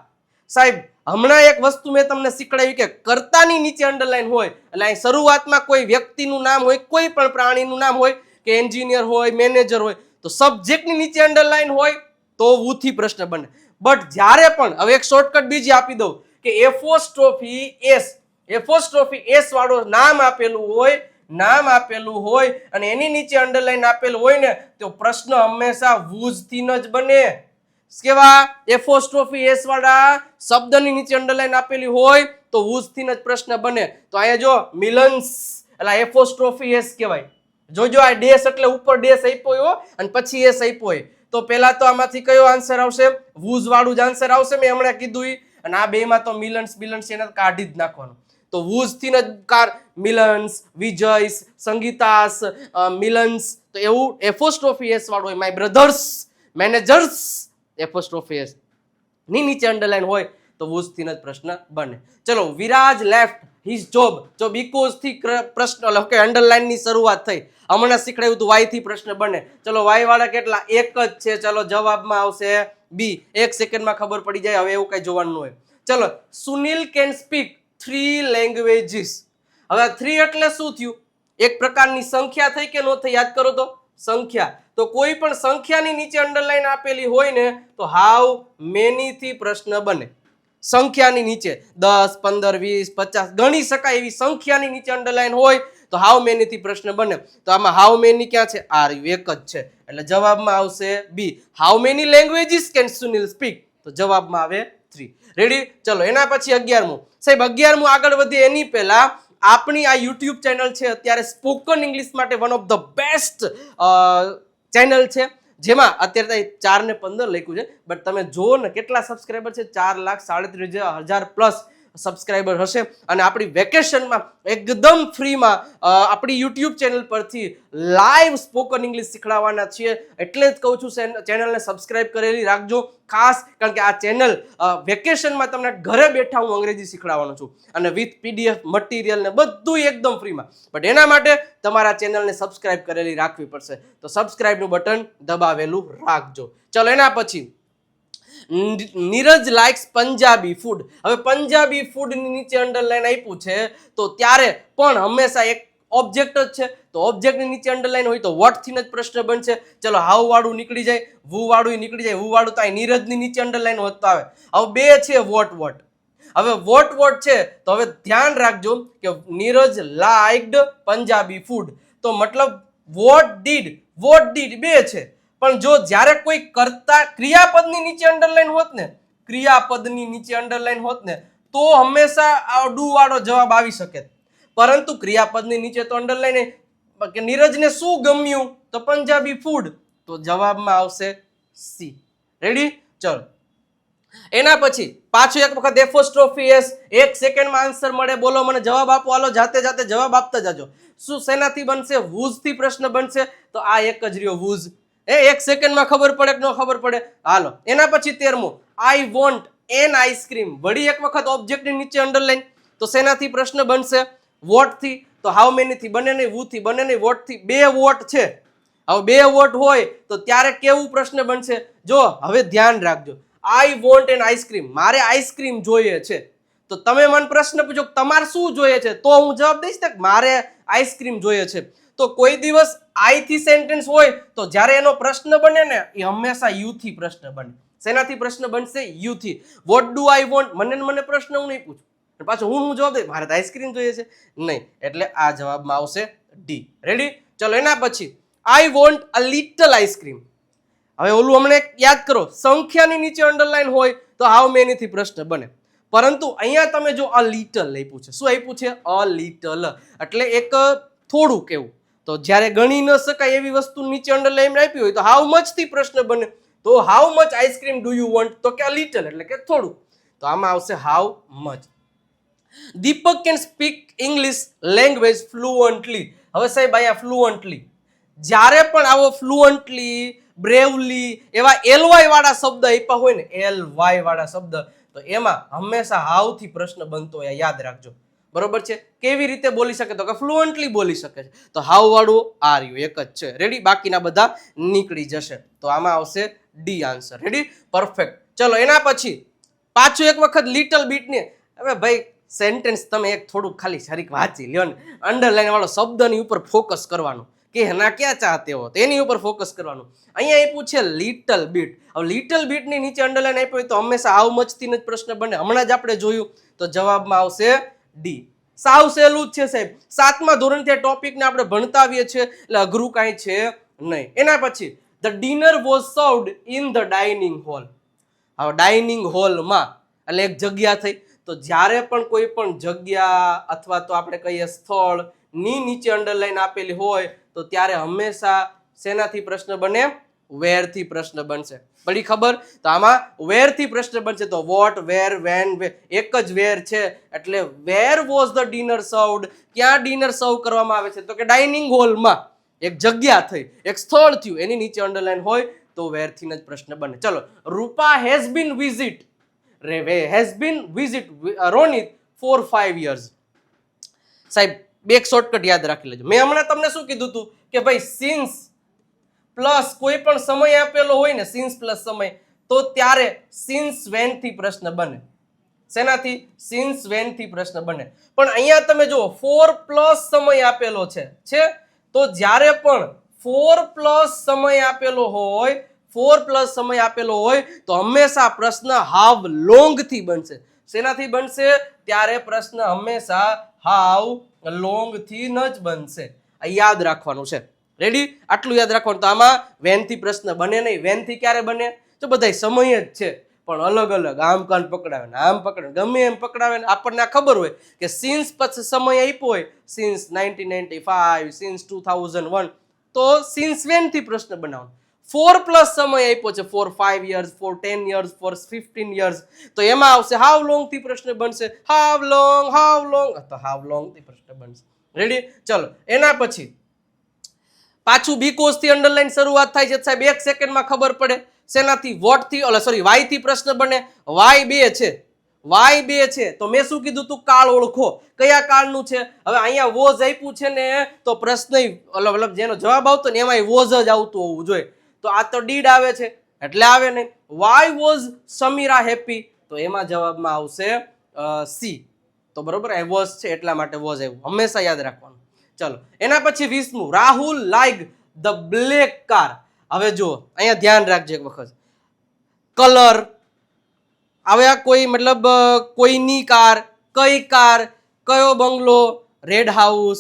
સાહેબ હમણાં એક વસ્તુ મેં તમને શીખડાવી કે કર્તાની નીચે અંડરલાઈન હોય એટલે અહીં શરૂઆતમાં કોઈ વ્યક્તિનું નામ હોય, કોઈ પણ પ્રાણીનું નામ હોય કે એન્જિનિયર હોય, મેનેજર હોય, તો સબ્જેક્ટની નીચે અંડરલાઈન હોય તો ઉથી પ્રશ્ન બને. બટ જ્યારે પણ, હવે એક શોર્ટકટ બીજી આપી દઉં કે એપોસ્ટ્રોફી એસ વાળો નામ આપેલું હોય અને એની નીચે અંડરલાઈન આપેલું હોય ને તો પ્રશ્ન હંમેશા વુઝ થી જ બને. કેવા? એપોસ્ટ્રોફી એસ વાળા શબ્દની નીચે અંડરલાઈન આપેલી હોય તો વુઝ થી જ પ્રશ્ન બને. તો અહીંયા જો મિલન્સ એટલે એપોસ્ટ્રોફી એસ કહેવાય. જોજો, આ ડેશ એટલે ઉપર ડેશ આપ્યો હોય અને પછી એસ આપ્યો હોય. તો પેલા તો આમાંથી કયો આન્સર આવશે? વુઝ વાળું જ આન્સર આવશે. મેં હમણાં કીધું. અને આ બેમાં તો મિલન્સ એને કાઢી જ નાખવાનું. તો વુઝ થી જ કાર મિલન્સ, વિજયસ, સંગીતાસ, મિલન્સ. તો એવું એપોસ્ટ્રોફી એસ વાળું હોય. My brothers, managers, apostrophe S ની નીચે અંડરલાઈન હોય તો વુઝ થી જ પ્રશ્ન બને. ચલો, વિરાજ લેફ્ટ હિઝ જોબ. જો બીકોઝ થી પ્રશ્ન કે અંડરલાઈન ની શરૂઆત થઈ. હમણાં શીખડાયું હતું વાય થી પ્રશ્ન બને. ચલો, વાય વાળા કેટલા? એક જ છે. ચલો, જવાબમાં આવશે બી. 1 સેકન્ડમાં ખબર પડી જાય. હવે એવું કઈ જોવાનું હોય. ચલો, સુનિલ કેન સ્પીક 3 લેંગ્વેજીસ. હવે 3 એટલે શું થયું? એક પ્રકારની સંખ્યા થઈ કે નો થઈ? યાદ કરો તો, સંખ્યા. તો કોઈ પણ સંખ્યાની નીચે અંડરલાઈન આપેલી હોય ને તો હાઉ મેની થી પ્રશ્ન બને. સંખ્યાની નીચે 10, 15, 20, 50 ગણી શકાય એવી સંખ્યાની નીચે અંડરલાઈન હોય તો હાઉ મેની થી પ્રશ્ન બને. તો આમાં હાઉ મેની ક્યાં છે? આ એક જ છે. એટલે જવાબમાં આવશે B. How many languages can Sunil speak? તો જવાબમાં આવે 3. રેડી? ચલો, એના પછી 11મું. સાહેબ 11મું આગળ વધીએ એની પહેલા આપણી આ યુટ્યુબ ચેનલ છે અત્યારે સ્પોકન ઇંગ્લિશ માટે one of the best channel છે, જેમાં અત્યારે 4 ને 15 લખ્યું છે. બટ તમે જુઓ ને કેટલા સબસ્ક્રાઈબર છે? 4,37,000 પ્લસ સબસ્ક્રાઈબર હશે. અને આપણી વેકેશનમાં એકદમ ફ્રીમાં આપણી યુટ્યુબ ચેનલ પરથી લાઈવ સ્પોકન ઇંગ્લિશ શીખડાવવાના છીએ. એટલે જ કહું છું ચેનલને સબસ્ક્રાઈબ કરેલી રાખજો ખાસ, કારણ કે આ ચેનલ વેકેશનમાં તમને ઘરે બેઠા હું અંગ્રેજી શીખડાવવાનો છું અને વિથ PDF મટીરિયલ ને બધું એકદમ ફ્રીમાં. બટ એના માટે તમારા ચેનલને સબસ્ક્રાઈબ કરેલી રાખવી પડશે. તો સબસ્ક્રાઈબનું બટન દબાવેલું રાખજો. ચલો, એના પછી નીરજ લાઇક્સ પંજાબી ફૂડ. હવે પંજાબી ફૂડ ની નીચે અંડરલાઈન આપ્યું છે તો ત્યારે પણ હંમેશા એક ઓબ્જેક્ટ જ છે. તો ઓબ્જેક્ટ ની નીચે અંડરલાઈન હોય તો વોટ થી જ પ્રશ્ન બનશે. ચલો, હાઉ વાળું નીકળી જાય, વુ વાળું નીકળી જાય. વુ વાળું તો અહીં નીરજ ની નીચે અંડરલાઈન હોતો આવે. હવે બે છે વોટ. હવે વોટ છે તો હવે ધ્યાન રાખજો કે નીરજ લાઇક્ડ પંજાબી ફૂડ. તો મતલબ વોટ ડીડ બે છે. પણ જો જ્યારે કોઈ કર્તા ક્રિયાપદની નીચે અંડરલાઈન હોત ને તો હંમેશા આ ડુ વાળો જવાબ આવી શકે. પરંતુ ક્રિયાપદની નીચે તો અંડરલાઈન કે નીરજને શું ગમ્યું? તો પંજાબી ફૂડ. તો જવાબમાં આવશે સી. રેડી? ચલો, એના પછી પાછું એક વખત એપોસ્ટ્રોફી એસ, 1 સેકન્ડમાં આન્સર મળે. બોલો, મને જવાબ આપો. હાલો, જાતે જાતે જવાબ આપતા જાજો. શું શેનાથી બનશે? વૂઝ થી પ્રશ્ન બનશે. તો આ એક જ રહ્યો વૂઝ. 1 સેકન્ડમાં ખબર પડે કે ન ખબર પડે? હાલો, એના પછી 13મું, આઈ વોન્ટ એન આઈસ્ક્રીમ. વળી એક વખત ઓબ્જેક્ટની નીચે અંડરલાઈન. તો શેનાથી પ્રશ્ન બનશે? વોટ થી. તો હાઉ મેની થી બને નહીં, વુ થી બને નહીં, વોટ થી. 2 વોટ છે. હવે 2 વોટ હોય તો ત્યારે કેવું પ્રશ્ન બનશે? જો હવે ધ્યાન રાખજો. આઈ વોન્ટ એન આઈસ્ક્રીમ, મારે આઈસ્ક્રીમ જોઈએ છે. તો તમે મને પ્રશ્ન પૂછો તમારે શું જોઈએ છે, તો હું જવાબ દઈશ કે મારે આઈસ્ક્રીમ જોઈએ છે. તો કોઈ દિવસ આઈ થી સેન્ટેન્સ હોય તો જ્યારે એનો પ્રશ્ન બને ને એ હંમેશા યુ થી પ્રશ્ન બને. શેનાથી પ્રશ્ન બનશે? યુ થી. વોટ ડુ આઈ વોન્ટ, મને પ્રશ્ન હું નહીં પૂછું, પાછો હું જવાબ દઈશ મારે આઈસ્ક્રીમ જોઈએ છે નહીં. એટલે આ જવાબમાં આવશે ડી. રેડી? ચલો, એના પછી I want a little ice cream. હવે ઓલું હમણે યાદ કરો, સંખ્યાની નીચે અંડરલાઈન હોય તો હાઉ મેની થી પ્રશ્ન બને. પરંતુ અહીંયા તમે જો અ લિટલ આપ્યું છે. શું આપ્યું છે? A little. એટલે એક થોડું કેવું. તો જ્યારે ગણી ન શકાય એવી વસ્તુ નીચે અંડરલાઈન આપી હોય તો હાઉ મચ થી પ્રશ્ન બને. તો how much ice cream do you want, તો કે અ લિટલ એટલે કે થોડું. તો આમાં આવશે how much. Deepak can speak English language fluently. હવે સાહેબ અહીંયા ફ્લુઅન્ટલી, જ્યારે પણ આવો ફ્લુઅન્ટલી, બ્રેવલી એવા એલવાય વાળા શબ્દ આપ્યા હોય ને, એલવાય વાળા શબ્દ, તો એમાં હંમેશા હાઉ થી પ્રશ્ન બનતો હોય, યાદ રાખજો. બરોબર છે? કેવી રીતે બોલી શકે? તો કે ફ્લુઅન્ટલી બોલી શકે છે. તો હાઉ વાળું આર યુ એક જ છે. રેડી? બાકીના બધા નીકળી જશે. તો આમાં આવશે ડી આન્સર. રેડી? પરફેક્ટ. ચલો, એના પછી પાછું એક વખત લિટલ બીટ ને. હવે ભાઈ સેન્ટેન્સ તમે એક થોડુંક ખાલી શરીક વાંચી લ્યો ને, અંડરલાઈન વાળો શબ્દની ઉપર ફોકસ કરવાનું કે એના ક્યાં ચાહતે હો, તેની ઉપર ફોકસ કરવાનું. અહીંયા આપ્યું છે લિટલ બીટ. હવે લિટલ બીટ ની નીચે અંડરલાઈન આપ્યું હોય તો હંમેશા હાઉ મચ થી જ પ્રશ્ન બને. હમણાં જ આપણે જોયું. તો જવાબમાં આવશે ડી. સાવ સહેલું જ છે સાહેબ. 7મા ધોરણથી આ ટોપિકને આપણે ભણતા આવીએ છીએ એટલે અઘરું કાંઈ છે નહીં. એના પછી the dinner was served in the dining hall. હવે ડાઇનિંગ હોલમાં એટલે એક જગ્યા થઈ. તો જ્યારે પણ કોઈ પણ જગ્યા અથવા તો આપણે કહીએ સ્થળ ની નીચે અંડરલાઈન આપેલી હોય તો ત્યારે હંમેશા શેનાથી પ્રશ્ન બને? વેર થી પ્રશ્ન બનશે. પડી ખબર? તો આમાં વેર થી પ્રશ્ન બનશે. તો વોટ, વેર, વેન, એક જ વેર છે એટલે વેર વોઝ ધ ડિનર સર્વડ. ક્યાં ડિનર સર્વ કરવામાં આવે છે? તો કે ડાઇનિંગ હોલમાં. એક જગ્યા થઈ, એક સ્થળ થયું, એની નીચે અંડરલાઈન હોય તો વેર થી જ પ્રશ્ન બને. ચલો, Rupa has been visit Ronit for 5 years. સાહેબ બે શોર્ટકટ યાદ રાખી લેજો. મેં હમણાં તમને શું કીધું હતું કે ભાઈ સિન્સ પ્લસ કોઈ પણ સમય આપેલો હોય ને, સિન્સ પ્લસ સમય, તો ત્યારે સિન્સ વેન થી પ્રશ્ન બને. શેનાથી? સિન્સ વેન થી પ્રશ્ન બને. પણ અહીંયા તમે જુઓ 4 પ્લસ સમય આપેલો છે. તો જ્યારે પણ 4 પ્લસ સમય આપેલો હોય, 4 પ્લસ સમય આપેલો હોય તો હંમેશા પ્રશ્ન હાવ લોંગ થી બનશે. શેનાથી બનશે? ત્યારે પ્રશ્ન હંમેશા હાવ લોંગ થી જ બનશે. આ યાદ રાખવાનું છે. રેડી? આટલું યાદ રાખવાનું. તો આમાં વેન થી પ્રશ્ન બને નહીં. વેન થી ક્યારે બને? તો બધાય સમય જ છે પણ અલગ અલગ. આમ કાન પકડાવે ને આમ પકડાવે, ગમે એમ પકડાવે ને આપણને ખબર હોય કે સિન્સ પછી સમય આપ્યો હોય, સિન્સ 1995, સિન્સ 2001, તો સિન્સ વેન થી પ્રશ્ન બનાવવાનો. 4 પ્લસ સમય આપ્યો છે, for 5 years, for 10 years, for 15 years, તો એમાં આવશે હાવ લોંગ થી પ્રશ્ન બનશે. હાવ લોંગ તો હાવ લોંગ થી પ્રશ્ન બનશે. રેડી? ચલો, એના પછી પાછું બીકોઝ થી અંડરલાઈન શરૂઆત થાય છે. સાહેબ 1 સેકન્ડમાં ખબર પડે. શેનાથી? વોટ થી, વાય થી પ્રશ્ન બને. વાય 2 છે, વાય 2 છે. તો મેં શું કીધું તું? કાળ ઓળખો. કયા કાળનું છે? હવે અહીંયા વોઝ આપ્યું છે ને, તો પ્રશ્ન મતલબ જેનો જવાબ આવતો ને એમાં વોઝ જ આવતું હોવું જોઈએ. તો આ તો ડીડ આવે છે એટલે આવે નહીં. Why was Samira happy? તો એમાં જવાબમાં આવશે સી. તો બરોબર, એ વોઝ છે એટલા માટે વોઝ આવ્યું. હંમેશા યાદ રાખવાનું. ચલો, એના પછી 20મું, Rahul like the black car. હવે જુઓ અહીંયા ધ્યાન રાખજો એક વખત. કલર, હવે આ કોઈ મતલબ કોઈની કાર, કઈ કાર, કયો બંગલો, રેડ હાઉસ,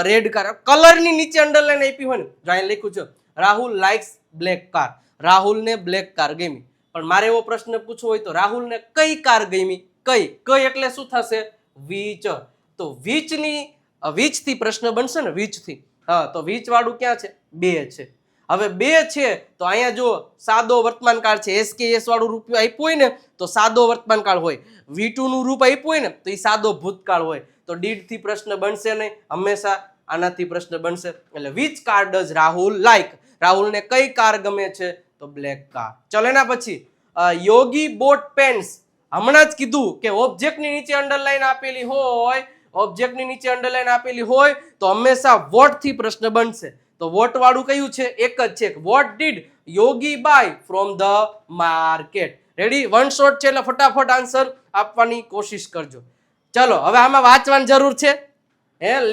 રેડ કાર. કલરની નીચે અંડરલાઈન આપી હોય ને, જો અહીંયા લખ્યું છે રાહુલ લાઇક્સ બ્લેક કાર. રાહુલને બ્લેક કાર ગમી. પણ મારે એવો પ્રશ્ન પૂછવો હોય તો રાહુલને કઈ કાર ગમી? કઈ એટલે શું થશે? વિચ. તો વિચ થી પ્રશ્ન બનશે ને, વિચ થી. હા, તો વિચ વાળું ક્યાં છે? 2 છે. હવે 2 છે તો અહીંયા જો સાદો વર્તમાન કાળ છે, SKS વાળું રૂપ આપ્યું હોય ને તો સાદો વર્તમાન કાળ હોય, V2 નું રૂપ આપ્યું હોય ને તો એ સાદો ભૂતકાળ હોય. તો did થી પ્રશ્ન બનશે નહીં, હંમેશા આનાથી પ્રશ્ન બનશે. એટલે which car does Rahul like? રાહુલને કઈ કાર ગમે છે? તો બ્લેક કાર. ચલો એના પછી યોગી બોટ પેન્ટ્સ. હમણાં જ કીધું કે ઓબ્જેક્ટની નીચે અંડરલાઈન આપેલી હોય, ઓબ્જેક્ટની નીચે અંડરલાઈન આપેલી હોય તો હંમેશા વોટ થી પ્રશ્ન બનશે. તો વોટ વાળું કયું છે? એક જ છે. What did Yogi buy from the market? Ready? One shot છે એટલે ફટાફટ આન્સર આપવાની કોશિશ કરજો. ચલો હવે આમાં વાંચવાની જરૂર છે.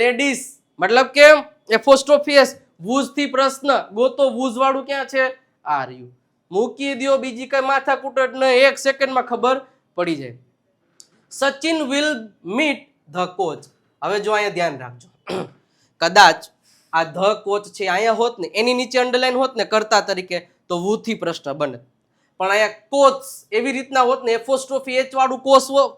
લેડીઝ મતલબ કેમ? એપોસ્ટ્રોફી વૂઝ થી પ્રશ્ન ગોતો. વૂઝ વાળું ક્યાં છે? Are you. મૂકી દો, બીજી કઈ માથાકૂટ જ નહીં, 1 સેકન્ડમાં ખબર પડી જાય. Sachin will meet the coach. હવે જો અહીંયા ધ્યાન રાખજો, કદાચ આ ધ કોચ છે અહીંયા હોત ને, એની નીચે અંડરલાઈન હોત ને કર્તા તરીકે તો વુ થી પ્રશ્ન બને. પણ અહીંયા કોચ એવી રીતના હોત ને, એપોસ્ટ્રોફી એચ વાળું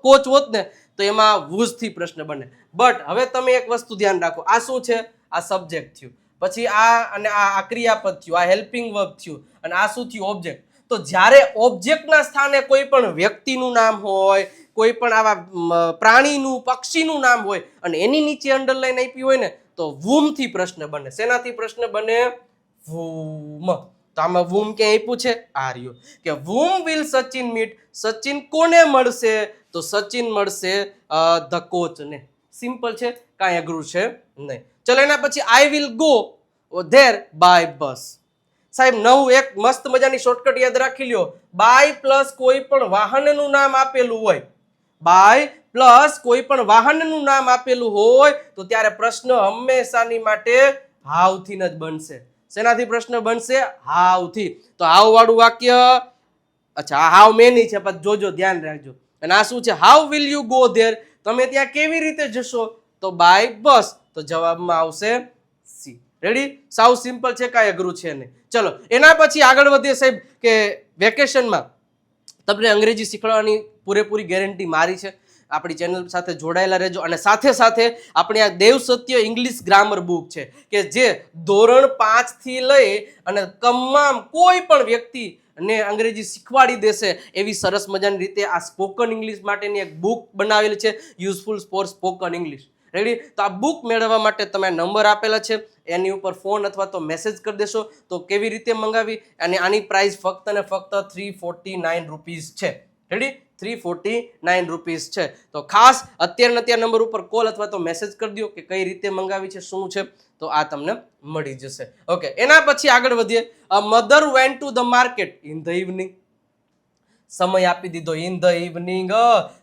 કોચ હોત ને તો એમાં વૂઝ થી પ્રશ્ન બને. બટ હવે તમે એક વસ્તુ ધ્યાન રાખો, આ શું છે? આ સબ્જેક્ટ થયું, પછી આ અને આ ક્રિયાપદ થયું, આ હેલ્પિંગ વર્બ થયું, અને આ શું થયું? ઓબ્જેક્ટ. તો જ્યારે ઓબ્જેક્ટના સ્થાને કોઈ પણ વ્યક્તિનું નામ હોય, કોઈ પણ આવા પ્રાણીનું, પક્ષીનું નામ હોય અને એની નીચે અંડરલાઈન આપી હોય ને તો વૂમ થી પ્રશ્ન બને. શેનાથી પ્રશ્ન બને? વૂમ. તો આમાં વૂમ ક્યાં આપ્યું છે? આર્યો. કે વૂમ વિલ સચિન મીટ? સચિન કોને મળશે? તો સચિન મળશે ધ કોચ ને. સિમ્પલ છે, કાંઈ અઘરું છે નહીં. ચલો એના પછી I will go there by bus. સાહેબ નવું એક મસ્ત મજાની શોર્ટકટ યાદ રાખી લ્યો. બાય પ્લસ કોઈ પણ વાહનનું નામ આપેલું હોય, બાય પ્લસ કોઈ પણ વાહનનું નામ આપેલું હોય તો ત્યારે પ્રશ્ન હંમેશાની માટે હાવ થી જ બનશે. શેનાથી પ્રશ્ન બનશે? હાવ થી. તો હાવ વાળું વાક્ય, અચ્છા આ હાવ મેની છે પણ જોજો, ધ્યાન રાખજો. અને આ શું છે? How will you go there? તમે ત્યાં કેવી રીતે જશો? તો બાય બસ. તો જવાબમાં આવશે સી. રેડી? સાવ સિમ્પલ છે, કાંઈ અઘરું છે નહીં. ચલો એના પછી આગળ વધીએ સાહેબ કે વેકેશનમાં તમને અંગ્રેજી શીખવાડવાની પૂરેપૂરી ગેરંટી મારી છે. આપણી ચેનલ સાથે જોડાયેલા રહેજો. અને સાથે સાથે આપણી આ દેવ સત્ય ઇંગ્લિશ ગ્રામર બુક છે કે જે ધોરણ 5 થી લઈ અને તમામ કોઈ પણ વ્યક્તિ ને અંગ્રેજી શીખવાડી દેશે એવી સરસ મજાની રીતે આ સ્પોકન ઇંગ્લિશ માટેની એક બુક બનાવેલી છે, useful for spoken English. Ready? તો આ બુક મેળવવા માટે તમે નંબર આપેલા છે, એની ઉપર ફોન અથવા તો મેસેજ કરી દેશો. તો કેવી રીતે મંગાવી? અને આની પ્રાઇસ ફક્ત ને ફક્ત 349 રૂપીસ છે. રેડી? 349 રૂપીસ છે. તો ખાસ અત્યારના નંબર ઉપર કોલ અથવા તો મેસેજ કરી દો કે કઈ રીતે મંગાવી છે, શું છે, તો આ તમને મળી જશે. ઓકે, એના પછી આગળ વધીએ. Mother vent to the market in the evening. સમય આપી દીધો ઇન ધ ઇવનિંગ,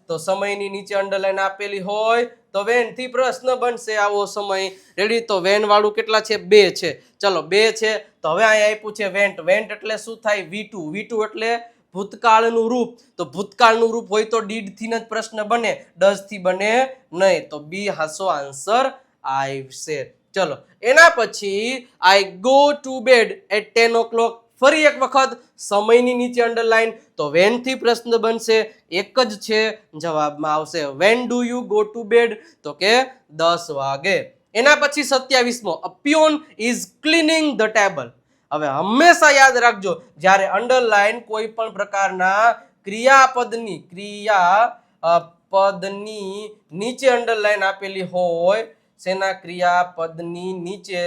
તો સમયની નીચે અંડરલાઈન આપેલી હોય તો વેન થી પ્રશ્ન બનશે આવો સમય. રેડી? તો વેન વાળું કેટલા છે? 2 છે. ચલો 2 છે તો હવે અહીંયા આપ્યું છે વેન્ટ. વેન્ટ એટલે શું થાય? V2. V2 એટલે ભૂતકાળનું રૂપ. તો ભૂતકાળનું રૂપ હોય તો ડીડ થી જ પ્રશ્ન બને, ડઝ થી બને નહીં. તો બી હાસો આન્સર આવશે. ચલો એના પછી I go to bed at 10 o'clock. ફરી એક વખત સમયની નીચે અંડરલાઈન, તો વેન થી પ્રશ્ન બનશે, એક જ છે, જવાબમાં આવશે when do you go to bed? તો કે 10 વાગે. એના પછી 27મો a peon is cleaning the table. હવે હંમેશા યાદ રાખજો જ્યારે અંડરલાઈન કોઈ પણ પ્રકારના ક્રિયાપદની નીચે અંડરલાઈન આપેલી હોય, શેના? ક્રિયાપદની નીચે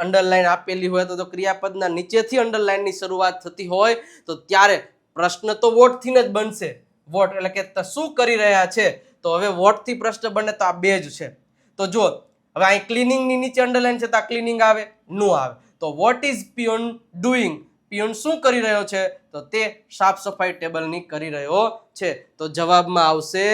અંડરલાઈન આપેલી હોય તો ક્રિયાપદના નીચેથી અંડરલાઈનની શરૂઆત થતી હોય તો ત્યારે પ્રશ્ન તો વોટ થી જ બનશે. વોટ એટલે કે શું કરી રહ્યા છે? તો હવે વોટ થી પ્રશ્ન બને તો આ 2 જ છે. તો જો હવે અહીં ક્લીનિંગ ની નીચે અંડરલાઈન છે તો આ ક્લીનિંગ આવે? નો આવે. તો વોટ ઇઝ પિયોન ડુઈંગ? પિયોન શું કરી રહ્યો છે? તો તે સાફ સફાઈ ટેબલની કરી રહ્યો છે. તો જવાબમાં આવશે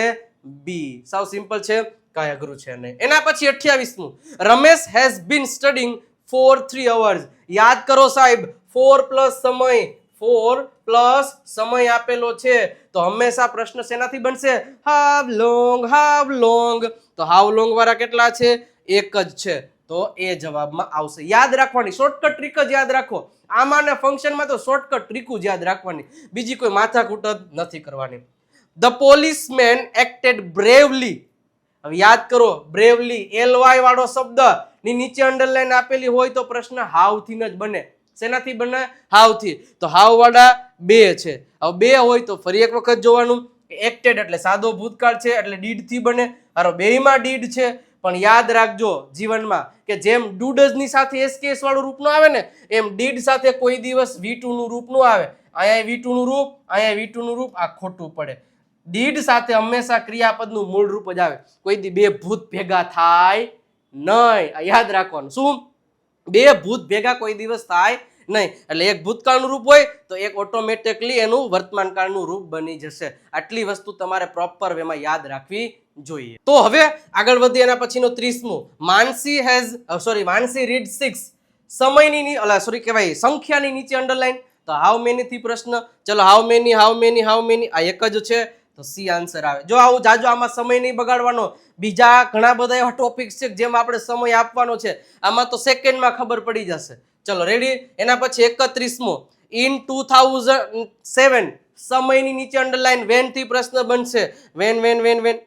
બી. સાવ સિમ્પલ છે, કાંઈ અઘરું છે નહીં. એના પછી 28મું Ramesh has been studying for 3 hours. યાદ કરો સાહેબ, 4 પ્લસ સમય, 4 પ્લસ સમય આપેલો છે તો હંમેશા પ્રશ્ન શેનાથી બનશે? હાવ લોંગ, હાવ લોંગ. તો હાવ લોંગ વાળા કેટલા છે? એક જ છે. તો એ જવાબમાં આવશે. યાદ રાખવાની શોર્ટકટ ટ્રીક જ યાદ રાખો. આમાં ને ફંક્શનમાં તો શોર્ટકટ ટ્રીક જ યાદ રાખવાની, બીજી કોઈ માથાકૂટ જ નથી કરવાની. The policeman acted bravely. હવે યાદ કરો, બ્રેવલી LY વાળો શબ્દ ની નીચે અંડરલાઈન આપેલી હોય તો પ્રશ્ન હાવ થી જ બને. શેનાથી બને? હાવથી. તો હાવ વાળા બે છે. હવે બે હોય તો ફરી એક વખત જોવાનું, એક્ટેડ એટલે સાદો ભૂતકાળ છે એટલે ડીડ થી બને. હારો બેયમાં ડીડ છે, પણ યાદ રાખજો જીવનમાં કે જેમ ડુ ડઝ ની સાથે એસકેએસ વાળું રૂપ નો આવે ને, એમ ડીડ સાથે કોઈ દિવસ V2 નું રૂપ નું આવે. અહીંયા V2 નું રૂપ, અહીંયા V2 નું રૂપ, આ ખોટું પડે. ડીડ સાથે હંમેશા ક્રિયાપદનું મૂળ રૂપ જ આવે. કોઈ દી બે ભૂત ભેગા થાય નહીં, આ યાદ રાખવાનું. શું? બે ભૂત ભેગા કોઈ દિવસ થાય નહીં. એટલે એક ભૂતકાળનું રૂપ હોય તો એક ઓટોમેટિકલી એનું વર્તમાનકાળનું રૂપ બની જશે. આટલી વસ્તુ તમારે પ્રોપર વેમાં યાદ રાખવી જોઈએ. તો હવે આગળ વધીએ. એના પછીનો 30મું, માનસી રીડ 6. સમયની કહેવાય સંખ્યાની નીચે અંડરલાઈન. તો હાઉ મેની થી પ્રશ્ન. ચલો હાઉ મેની આ એક જ છે, તો સી આન્સર આવે. જો આવું જાજો આમાં સમય નહીં બગાડવાનો. બીજા ઘણા બધા એવા ટોપિક્સ છે જેમ આપણે સમય આપવાનો છે, આમાં તો સેકન્ડમાં ખબર પડી જશે. ચલો રેડી. એના પછી 31મો, ઇન 2007. સમયની નીચે અંડરલાઈન વેન થી પ્રશ્ન બનશે. વેન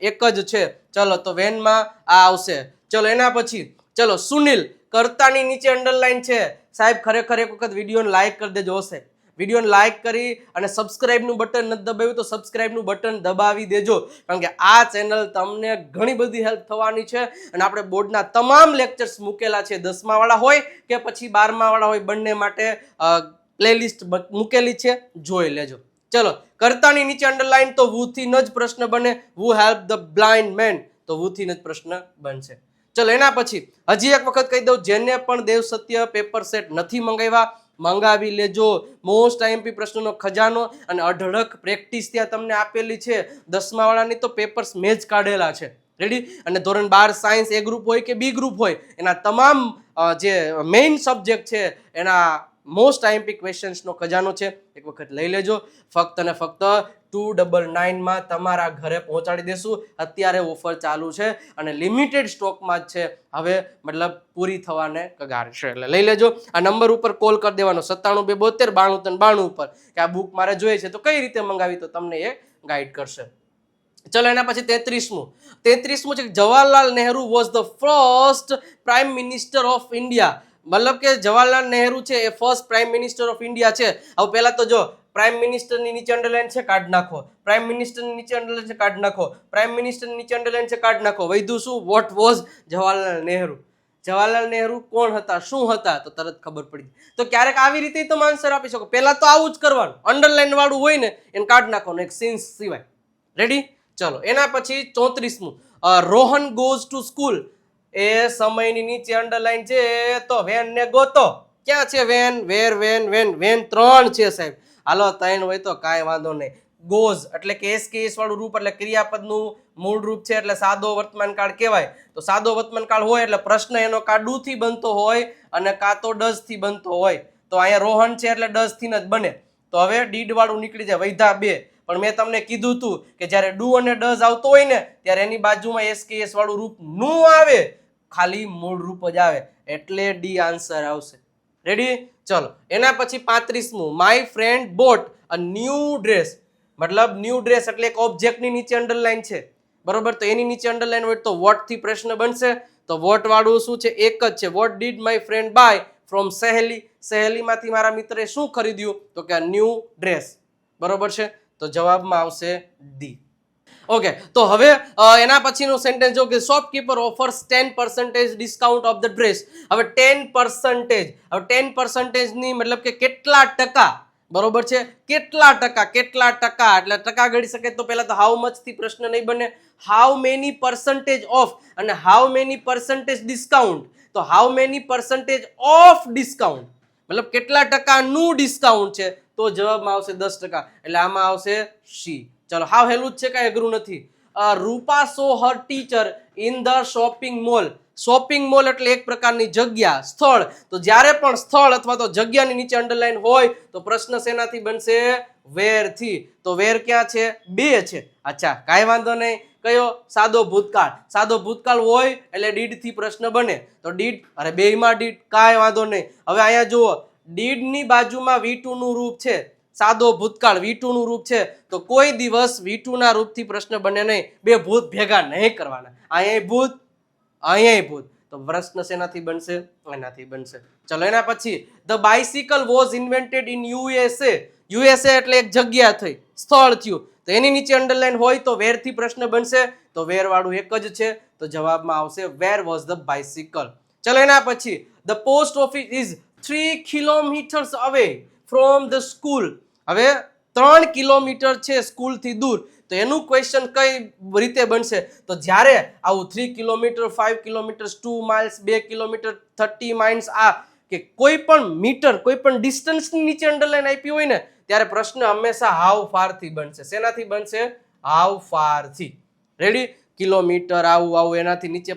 એક જ છે. ચલો તો વેનમાં આ આવશે. ચલો એના પછી ચલો સુનિલ, કર્તાની નીચે અંડરલાઈન છે. સાહેબ ખરેખર એક વખત વિડીયોને લાઈક કરી દેજો હશે. વિડીયોને લાઈક કરી અને સબસ્ક્રાઇબનું બટન નથી દબાવ્યું તો સબસ્ક્રાઇબનું બટન દબાવી દેજો, કારણ કે આ ચેનલ તમને ઘણી બધી હેલ્પ થવાની છે. અને આપણે બોર્ડના તમામ લેક્ચર્સ મૂકેલા છે, 10મા વાળા હોય કે પછી 12મા વાળા હોય, બંને માટે પ્લેલિસ્ટ મૂકેલી છે, જોઈ લેજો. ચલો કર્તાની નીચે અંડરલાઈન તો વુ થી જ પ્રશ્ન બને. વુ હેલ્પ ધ બ્લાઇન્ડ મેન, તો વુ થી જ પ્રશ્ન બનશે. ચલો એના પછી હજી એક વખત કહી દઉં, જેને પણ દેવ સત્ય પેપર સેટ નથી મંગાવ્યા મંગાવી લેજો. મોસ્ટ આઈએમપી પ્રશ્નોનો ખજાનો અને અઢળક પ્રેક્ટિસ ત્યાં તમને આપેલી છે. 10મા વાળાની તો પેપર્સ મેં જ કાઢેલા છે. રેડી. અને ધોરણ 12 સાયન્સ એ ગ્રુપ હોય કે બી ગ્રુપ હોય, એના તમામ જે મેઇન સબ્જેક્ટ છે એના મોસ્ટ આઈએમપી ક્વેશ્ચન્સનો ખજાનો છે. એક વખત લઈ લેજો. ફક્ત અને ફક્ત 299 તમારા ઘરે પહોંચાડી દેશું. અત્યારે ઓફર ચાલુ છે અને લિમિટેડ સ્ટોકમાં જ છે. હવે મતલબ પૂરી થવાને કગાર છે, એટલે લઈ લેજો. આ નંબર ઉપર કોલ કરી દેવાનો 97 272 93 92 ઉપર કે આ બુક મારે જોઈએ છે, તો કઈ રીતે મંગાવી, તો તમને એ ગાઈડ કરશે. ચલો એના પછી 33મું છે, Jawaharlal Nehru was the first prime minister of India. મતલબ કે જવાહરલાલ નહેરુ છે એ first prime minister of India છે. હવે પહેલા તો જો પ્રાઇમ મિનિસ્ટરની નીચે અંડરલાઈન છે, કાઢ નાખો. પ્રાઇમ મિનિસ્ટરની નીચે અંડરલાઈન છે, કાઢ નાખો. પ્રાઇમ મિનિસ્ટરની નીચે અંડરલાઈન છે, કાઢ નાખો. વૈધું શું? What was Jawaharlal Nehru. જવાહરલાલ નહેરુ કોણ હતા, શું હતા, તો તરત ખબર પડી. તો ક્યારેક આવી રીતે તમે આન્સર આપી શકો. પહેલા તો આવું જ કરવાનું, અંડરલાઈન વાળું હોય ને એને કાઢ નાખવાનું એક સિન્સ સિવાય. રેડી. ચલો એના પછી 34મું, રોહન ગોઝ ટુ સ્કૂલ. એ સમયની નીચે અંડરલાઈન છે, તો વેન ને ગોતો. ક્યાં છે વેન? વેન 3 છે સાહેબ. હાલો 3 હોય તો કાંઈ વાંધો નહીં. ગોઝ એટલે કે એસકેએસ વાળું રૂપ એટલે ક્રિયાપદનું મૂળ રૂપ છે, એટલે સાદો વર્તમાન કાળ કહેવાય. તો સાદો વર્તમાન કાળ હોય એટલે પ્રશ્ન એનો કાં ડુ થી બનતો હોય અને કાં તો ડઝ થી બનતો હોય. તો અહીંયા રોહન છે એટલે ડઝ થી જ બને. તો હવે ડીડ વાળું નીકળી જાય, વૈધા 2. પણ મેં તમને કીધું હતું કે જ્યારે ડુ અને ડઝ આવતો હોય ને ત્યારે એની બાજુમાં એસકેએસ વાળું રૂપ નું આવે, ખાલી મૂળ રૂપ જ આવે, એટલે ડી આન્સર આવશે. રેડી. ચલો એના પછી 35મું, my friend bought a new dress. મતલબ ન્યૂ ડ્રેસ એટલે એક ઓબ્જેક્ટની નીચે અંડરલાઈન છે, બરોબર. તો એની નીચે અંડરલાઈન હોય તો વોટ થી પ્રશ્ન બનશે. તો વોટ વાળું શું છે? એક જ છે. What did my friend buy from સહેલી. સહેલીમાંથી મારા મિત્રે શું ખરીદ્યું? તો કે ન્યૂ ડ્રેસ, બરોબર છે. તો જવાબમાં આવશે ડી. ઓકે. તો હવે એના પછીનું સેન્ટેન્સ જો કે shopkeeper offers 10% discount of the dress. હવે 10%, હવે 10% ની મતલબ કે કેટલા ટકા, બરોબર છે. કેટલા ટકા એટલે ટકા ગણી શકે. તો પહેલા તો હાઉ મચ થી પ્રશ્ન નહીં બને. હાઉ મેની પર્સન્ટેજ ઓફ અને હાઉ મેની પર્સન્ટેજ ડિસ્કાઉન્ટ. તો how many percentage of discount મતલબ કેટલા ટકાનું ડિસ્કાઉન્ટ છે, તો જવાબમાં આવશે 10%. એટલે આમાં આવશે સી. ચલો હાવ હેલું જ છે, કઈ અઘરું નથી. Rupa saw her teacher in the shopping mall. Shopping mall એટલે એક પ્રકારની જગ્યા, સ્થળ. તો જ્યારે પણ સ્થળ અથવા તો જગ્યાની નીચે અંડરલાઈન હોય તો પ્રશ્ન શેનાથી બનશે? વેર થી. તો વેર ક્યાં છે? 2 છે. અચ્છા કાંઈ વાંધો નહીં. કયો? સાદો ભૂતકાળ. સાદો ભૂતકાળ હોય એટલે ડીડ થી પ્રશ્ન બને. તો ડીડ, અરે બેયમાં ડીડ, કાંઈ વાંધો નહીં. હવે અહીંયા જુઓ, ડીડ ની બાજુમાં V2 નું રૂપ છે, સાદો ભૂતકાળ V2 નું રૂપ છે, તો કોઈ દિવસ V2 ના રૂપથી પ્રશ્ન બને નહીં. બે ભૂત ભેગા નહીં કરવાના. અહીંયા ભૂત, અહીંયા ભૂત. તો પ્રશ્ન શેનાથી બનશે? એનાથી બનશે. ચલો એના પછી the bicycle was invented in USA. USA એટલે એક જગ્યા થઈ, સ્થળ થયું, તો એની નીચે અંડરલાઈન હોય તો વેર થી પ્રશ્ન બનશે. તો વેર વાળું એક જ છે, તો જવાબમાં આવશે વેર વોઝ ધ બાઇસિકલ. ચલો એના પછી the post office is 3 kilometres away from the school. હવે 3 કિલોમીટર છે સ્કૂલ થી દૂર, તો એનું ક્વેશ્ચન કઈ રીતે બનશે? તો જ્યારે આવું 3 kilometre, 5 kilometre, 2 miles, 2 kilometre, 30 miles, આ કે કોઈ પણ મીટર, કોઈ પણ ડિસ્ટન્સ ની નીચે અંડરલાઈન આપી હોય ને, ત્યારે પ્રશ્ન હંમેશા હાઉ ફાર થી બનશે. શેનાથી બનશે? હાઉ ફાર થી. રેડી? કિલોમીટર આવું એનાથી નીચે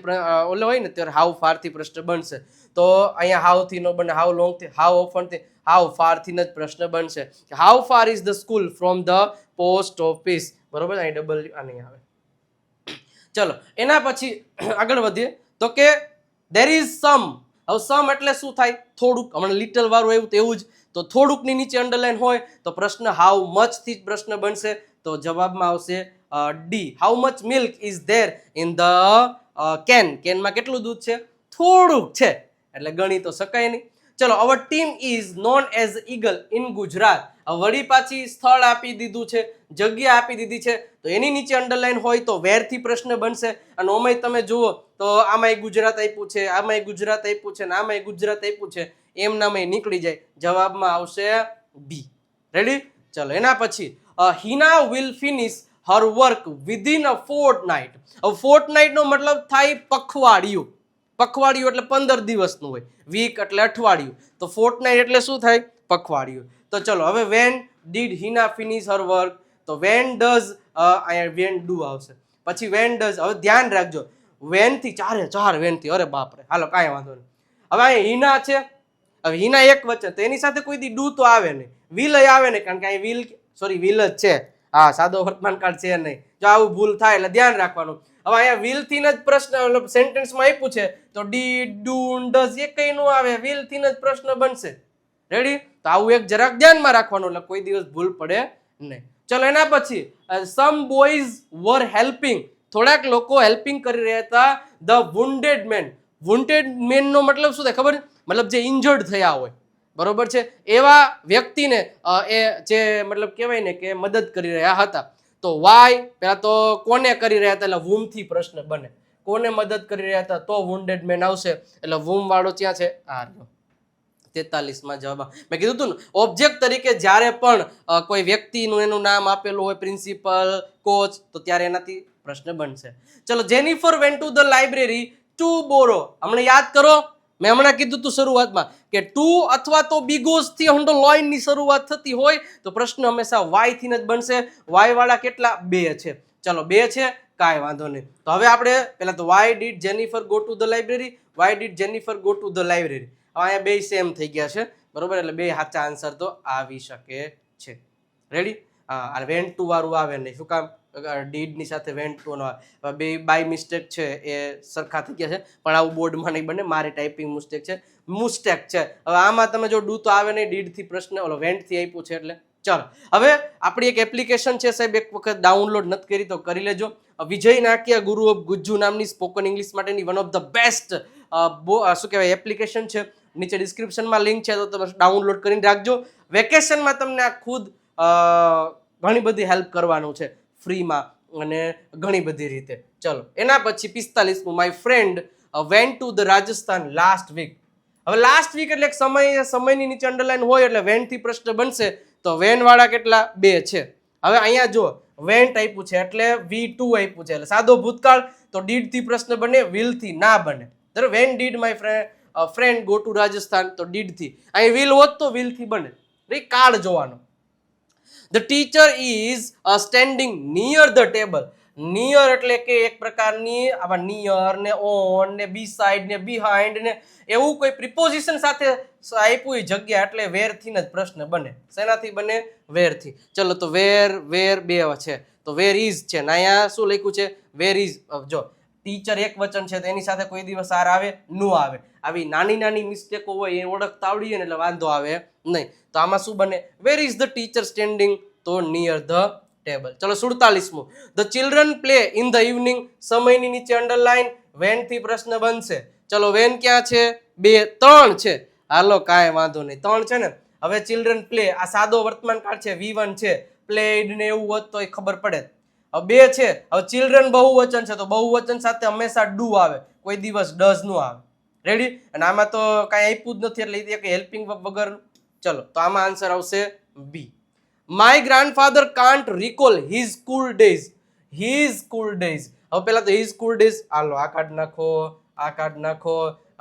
ઓલો હોય ને ત્યારે હાઉ ફાર થી પ્રશ્ન બનશે. તો અહીંયા હાઉ થી નો બને, હાઉ લોંગ થી, હાઉ ઓફન થી, હાઉ ફાર થી જ પ્રશ્ન બનશે. How far is the school from the post office. બરોબર? અહીં ડબલ આ નહીં આવે. ચલો એના પછી આગળ વધીએ તો કે there is some. હવે સમ એટલે શું થાય? થોડુંક. હમણાં લિટલ વાળું આવ્યું તેવું જ. તો થોડુંક ની નીચે અંડરલાઈન હોય તો પ્રશ્ન હાઉ મચ થી જ પ્રશ્ન બનશે. તો જવાબમાં આવશે D. How much milk is there in the can. કેનમાં કેટલું દૂધ છે? થોડુંક છે, એટલે ગણી તો શકાય નહીં. ચલો અવર team is known as eagle in Gujarat. વળી પાછી સ્થળ આપી દીધું છે, જગ્યા આપી દીધી છે, તો એની નીચે અંડરલાઈન હોય તો વેર થી પ્રશ્ન બનશે. અને ઓમાં તમે જુઓ તો આમાં ગુજરાત આપ્યું છે, આમાં ગુજરાત આપ્યું છે, ને આમાં ગુજરાત આપ્યું છે, એમ નામે નીકળી જાય. જવાબમાં આવશે બી. રેડી? ચલો એના પછી Hina will finish her work within a Fortnite. હવે ફોર્ટનાઇટ નો મતલબ થાય પખવાડિયું. પખવાડિયું એટલે 15 દિવસનું હોય, વીક એટલે અઠવાડિયું, તો ફોર્ટનાઇટ એટલે શું થાય? પખવાડિયું. તો ચલો હવે when did Hina finish her work, તો વેન ડઝ, અહીંયા વેન ડુ આવશે, પછી વેન ડઝ. હવે ધ્યાન રાખજો, વેન થી ચાર વેન થી, અરે બાપરે, હાલો કાંઈ વાંધો નહીં. હવે અહીંયા હિના છે, હવે હિના એક વચ્ચે, તો એની સાથે કોઈ દી ડુ તો આવે નહીં, વિલ આવે નહીં, કારણ કે અહીં વિલ જ છે. હા, સાદો વર્તમાન કાળ છે નહીં. જો આવું ભૂલ થાય એટલે ધ્યાન રાખવાનું. હવે અહીંયા વિલ થી જ પ્રશ્ન સેન્ટેન્સમાં આપ્યું છે, તો ડી, ડુ, ડઝ એ કઈ નો આવે, વિલ થી જ પ્રશ્ન બનશે. રેડી? તો આવું એક જરાક ધ્યાનમાં રાખવાનું, એટલે કોઈ દિવસ ભૂલ પડે નહીં. ચલો એના પછી સમ બોયઝ વર હેલ્પિંગ. થોડાક લોકો હેલ્પિંગ કરી રહ્યા હતા ધ વુન્ડેડ મેન. વુન્ડેડ મેન નો મતલબ શું થાય ખબર? મતલબ જે ઇન્જર્ડ થયા હોય, બરોબર છે, એવા વ્યક્તિને એ જે મતલબ કહેવાય ને કે મદદ કરી રહ્યા હતા. તો વાય પેલા તો કોને કરી રહ્યા હતા, એટલે વુમ થી પ્રશ્ન બને. કોને મદદ કરી રહ્યા હતા તો વુન્ડેડ મેન આવશે, એટલે વુમ વાળો ક્યાં છે? આ 43 માં જવાબ. મેં કીધું હતું ને, ઓબ્જેક્ટ તરીકે જ્યારે પણ કોઈ વ્યક્તિનું એનું નામ આપેલું હોય, પ્રિન્સિપલ, કોચ, તો ત્યારે એનાથી પ્રશ્ન બનશે. ચલો Jennifer went to the library to borrow. હમણાં યાદ કરો, મેં હમણાં કીધું હતું શરૂઆતમાં કે ટુ અથવા તો બિગોઝ થી અંડરલાઇન ની શરૂઆત થતી હોય તો પ્રશ્ન હંમેશા વાય થી જ બનશે. વાય વાળા કેટલા? 2 છે. ચલો 2 છે, કાંઈ વાંધો નહીં. તો હવે આપણે પેલા તો why did Jennifer go to the library, why did Jennifer go to the library. અહીંયા 2 સેમ થઈ ગયા છે, બરોબર? એટલે 2 સાચા આન્સર તો આવી શકે છે. રેડી? હા, વેન્ટ ટુ વાળું આવે નહીં. શું કામ? ડીડ ની સાથે વેન્ટ ટુ નો આવે. 2 બાય મિસ્ટેક છે એ સરખા થઈ ગયા છે, પણ આવું બોર્ડમાં નહીં બને, મારી ટાઈપિંગ મિસ્ટેક છે. હવે આમાં તમે જો ડુ તો આવે નહીં, ડીડ થી પ્રશ્ન ઓલો વેન્ટ થી આપ્યું છે એટલે. ચાલો હવે આપણી એક એપ્લિકેશન છે સાહેબ, એક વખત ડાઉનલોડ નથી કરી તો કરી લેજો. વિજય નાકિયા ગુરુ ઓફ ગુજ્જુ નામની સ્પોકન ઇંગ્લિશ માટેની વન ઓફ ધ બેસ્ટ શું કહેવાય એપ્લિકેશન છે. નીચે ડિસ્ક્રિપ્શનમાં લિંક છે, તો તમે ડાઉનલોડ કરીને રાખજો. વેકેશનમાં તમને આ ખુદ ઘણી બધી હેલ્પ કરવાનું છે ફ્રીમાં અને ઘણી બધી રીતે. ચલો એના પછી 45 my friend went to the Rajasthan last week. હવે લાસ્ટ વીક એટલે સમયની નીચે અંડરલાઈન હોય એટલે વેન થી પ્રશ્ન બનશે. તો વેન વાળા કેટલા? 2 છે. હવે અહીંયા જો વેન્ટ આપ્યું છે એટલે V2 આપ્યું છે, એટલે સાદો ભૂતકાળ, તો ડીડ થી પ્રશ્ન બને, વિલ થી ના બને. When did my friend go to Rajasthan, તો ડીડ થી. અહીં વિલ હોત તો વિલ થી બને. કાળ જોવાનો. The teacher is standing near the table. Near એટલે કે એક પ્રકારની આવા નિયર ને ઓન ને બી સાઈડ ને બિહાઇન્ડ ને એવું કોઈ પ્રિપોઝિશન સાથે આપ્યું જગ્યા, એટલે વેર થી જ પ્રશ્ન બને. શેનાથી બને? વેર થી. ચલો તો વેર 2 છે, તો વેર ઇઝ છે ને અહીંયા શું લખ્યું છે? Where is. જો ટીચર એક વચન છે તો એની સાથે કોઈ દિવસ આર આવે નો આવે. આવી નાની નાની મિસ્ટેકો હોય એ ઓળખતા આવડીએ ને એટલે વાંધો આવે નહીં. તો આમાં શું બને? Where is the teacher standing, તો નિયર ધ ટેબલ. ચલો 47. The children play in the evening. સમયની નીચે અંડરલાઈન, વેન થી પ્રશ્ન બનશે. ચલો વેન ક્યાં છે? 2 3 છે. હાલો કાંઈ વાંધો નહીં, 3 છે ને. હવે ચિલ્ડ્રન પ્લે, આ સાદો વર્તમાન કાળ છે, V1 છે. પ્લેડ ને એવું હોત તો ખબર પડે. હવે 2 છે. હવે ચિલ્ડ્રન બહુવચન છે તો બહુવચન સાથે હંમેશા ડુ આવે, કોઈ દિવસ ડઝ નો આવે. રેડી? અને આમાં તો કાંઈ આપ્યું જ નથી એટલે એક હેલ્પિંગ વગર. ચલો તો આમાં આન્સર આવશે B. My grandfather can't recall his school days. His school days. હવે પેલા તો હિઝ સ્કૂલ ડેઝ, હાલો આ કાઢ નાખો, આ કાઢ નાખો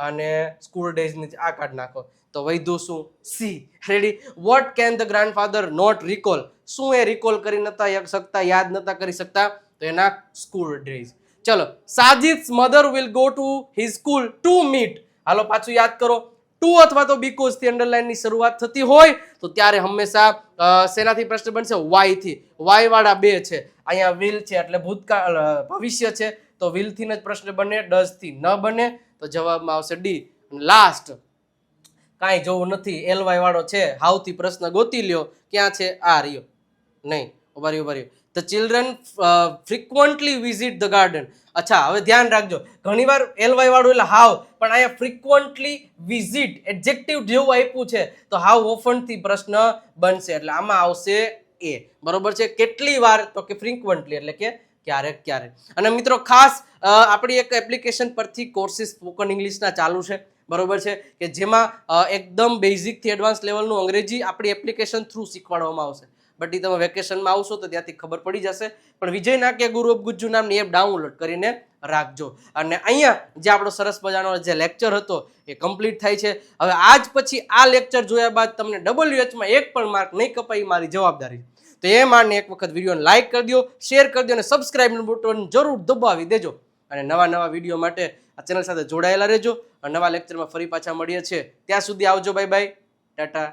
અને સ્કૂલ ડેઝ ની આ કાઢ નાખો તો વધ્યું શું? C. Ready? What can the grandfather not recall? શું એ રિકોલ કરી નતા શકતા, યાદ નતા કરી શકતા? તો એના સ્કૂલ ડેઝ. ચલો સાજિદ's mother will go to his school to meet. હાલો પાછું યાદ કરો. ટુ અથવા તો બીકોઝ થી અંડરલાઈન ની શરૂઆત થતી હોય તો ત્યારે હંમેશા શેનાથી પ્રશ્ન બનશે? વાય થી. વાય વાળા 2 છે, અહીંયા વિલ છે એટલે ભૂતકાળ ભવિષ્ય છે તો વિલ થી જ પ્રશ્ન બને, ડઝ થી ન બને. તો જવાબમાં આવશે ડી. લાસ્ટ કાંઈ જોવું નથી, એલવાય વાળો છે, હાઉ થી પ્રશ્ન ગોતી લ્યો. ક્યાં છે? આ રહ્યો. નહીં, ઉભા રહ્યો. The children frequently visit the garden. અચ્છા હવે ધ્યાન રાખજો, ઘણીવાર એલવાય વાળું એટલે હાવ, પણ અહીંયા ફ્રીક્વન્ટલી વિઝિટ એડજેક્ટિવ જેવું આપ્યું છે તો હાવ ઓફન થી પ્રશ્ન બનશે એટલે આમાં આવશે એ. બરોબર છે? કેટલી વાર? તો કે ફ્રીક્વન્ટલી એટલે કે ક્યારેક. અને મિત્રો ખાસ આપણી એક એપ્લિકેશન પરથી કોર્સિસ સ્પોકન ઇંગ્લિશના ચાલુ છે. બરોબર છે? કે જેમાં એકદમ બેઝિક થી એડવાન્સ લેવલનું અંગ્રેજી આપણી એપ્લિકેશન થ્રુ શીખવાડવામાં આવશે. બટ એ તમે વેકેશનમાં આવશો તો ત્યાંથી ખબર પડી જશે. પણ વિજય નાટ્ય ગુરુ ઓફ ગુજ્જુ નામની એપ ડાઉનલોડ કરીને રાખજો. અને અહીંયા જે આપણો સરસ મજાનો જે લેક્ચર હતો એ કમ્પ્લીટ થાય છે. હવે આજ પછી આ લેક્ચર જોયા બાદ તમને WH માં એક પણ માર્ક નહીં કપાય, મારી જવાબદારી. તો એ માને એક વખત વિડીયોને લાઈક કરી દો, શેર કરી દો અને સબસ્ક્રાઇબનું બટન જરૂર દબાવી દેજો. અને નવા વિડીયો માટે આ ચેનલ સાથે જોડાયેલા રહેજો. અને નવા લેક્ચરમાં ફરી પાછા મળીએ છીએ. ત્યાં સુધી આવજો. Bye bye, Tata.